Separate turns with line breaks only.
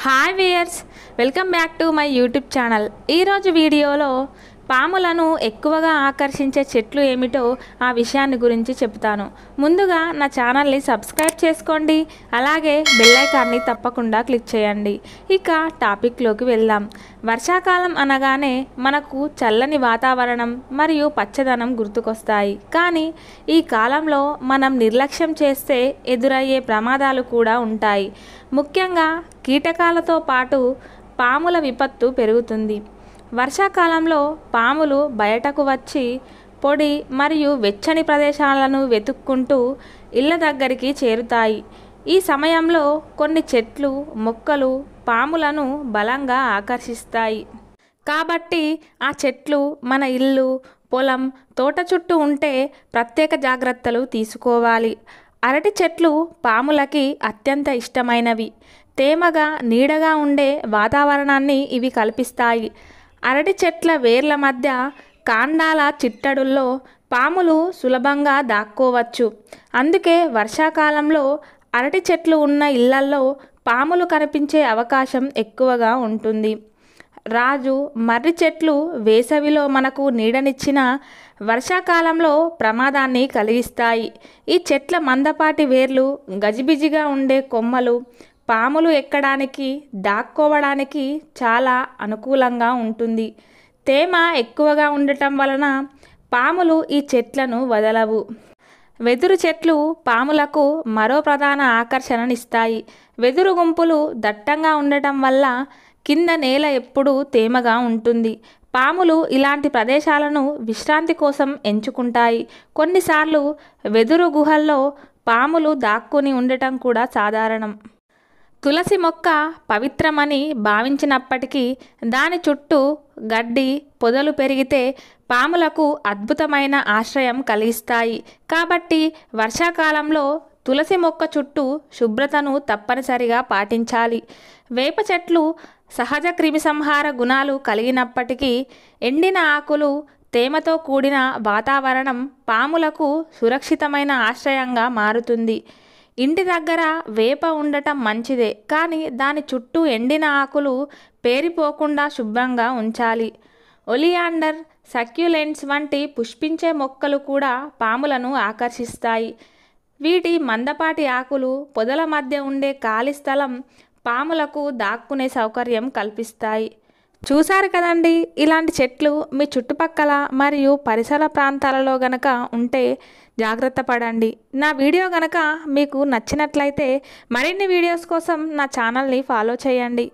Hi viewers, welcome back to my YouTube channel. ఈరోజు వీడియోలో పాములను ఎక్కువగా ఆకర్షించే చెట్లు ఏమిటో ఆ విషయాన్ని గురించి చెప్తాను. ముందుగా నా ఛానల్ని సబ్స్క్రైబ్ చేసుకోండి, అలాగే బెల్ ఐకాన్ని తప్పకుండా క్లిక్ చేయండి. ఇక టాపిక్లోకి వెళ్దాం. వర్షాకాలం అనగానే మనకు చల్లని వాతావరణం మరియు పచ్చదనం గుర్తుకొస్తాయి. కానీ ఈ కాలంలో మనం నిర్లక్ష్యం చేస్తే ఎదురయ్యే ప్రమాదాలు కూడా ఉంటాయి. ముఖ్యంగా కీటకాలతో పాటు పాముల విపత్తు పెరుగుతుంది. వర్షాకాలంలో పాములు బయటకు వచ్చి పొడి మరియు వెచ్చని ప్రదేశాలను వెతుక్కుంటూ ఇళ్ళ దగ్గరికి చేరుతాయి. ఈ సమయంలో కొన్ని చెట్లు, మొక్కలు పాములను బలంగా ఆకర్షిస్తాయి. కాబట్టి ఆ చెట్లు మన ఇల్లు, పొలం, తోట చుట్టూ ఉంటే ప్రత్యేక జాగ్రత్తలు తీసుకోవాలి. అరటి చెట్లు పాములకి అత్యంత ఇష్టమైనవి. తేమగా, నీడగా ఉండే వాతావరణాన్ని ఇవి కల్పిస్తాయి. అరటి చెట్ల వేర్ల మధ్య కాండాల చిట్టడుల్లో పాములు సులభంగా దాక్కోవచ్చు. అందుకే వర్షాకాలంలో అరటి చెట్లు ఉన్న ఇళ్లల్లో పాములు కనిపించే అవకాశం ఎక్కువగా ఉంటుంది. రాజు, మర్రి చెట్లు వేసవిలో మనకు నీడనిచ్చిన వర్షాకాలంలో ప్రమాదాన్ని కలిగిస్తాయి. ఈ చెట్ల మందపాటి వేర్లు, గజిబిజిగా ఉండే కొమ్మలు పాములు ఎక్కడానికి, దాక్కోవడానికి చాలా అనుకూలంగా ఉంటుంది. తేమ ఎక్కువగా ఉండటం వలన పాములు ఈ చెట్లను వదలవు. వెదురు చెట్లు పాములకు మరో ప్రధాన ఆకర్షణనిస్తాయి. వెదురు గుంపులు దట్టంగా ఉండటం వల్ల కింద నేల ఎప్పుడూ తేమగా ఉంటుంది. పాములు ఇలాంటి ప్రదేశాలను విశ్రాంతి కోసం ఎంచుకుంటాయి. కొన్నిసార్లు వెదురు గుహల్లో పాములు దాక్కుని ఉండటం కూడా సాధారణం. తులసి మొక్క పవిత్రమని భావించినప్పటికీ దాని చుట్టూ గడ్డి, పొదలు పెరిగితే పాములకు అద్భుతమైన ఆశ్రయం కలిగిస్తాయి. కాబట్టి వర్షాకాలంలో తులసి మొక్క చుట్టూ శుభ్రతను తప్పనిసరిగా పాటించాలి. వేప చెట్లు సహజ క్రిమిసంహార గుణాలు కలిగినప్పటికీ ఎండిన ఆకులు, తేమతో కూడిన వాతావరణం పాములకు సురక్షితమైన ఆశ్రయంగా మారుతుంది. ఇంటి దగ్గర వేప ఉండటం మంచిదే, కానీ దాని చుట్టూ ఎండిన ఆకులు పేరిపోకుండా శుభ్రంగా ఉంచాలి. ఒలియాండర్, సక్యులెంట్స్ వంటి పుష్పించే మొక్కలు కూడా పాములను ఆకర్షిస్తాయి. వీటి మందపాటి ఆకులు, పొదల మధ్య ఉండే ఖాళీ స్థలం పాములకు దాక్కునే సౌకర్యం కల్పిస్తాయి. చూశారు కదండి, ఇలాంటి చెట్లు మీ చుట్టుపక్కల మరియు పరిసర ప్రాంతాలలో గనక ఉంటే జాగ్రత్త పడండి. నా వీడియో గనక మీకు నచ్చినట్లయితే మరిన్ని వీడియోస్ కోసం నా ఛానల్ని ఫాలో చేయండి.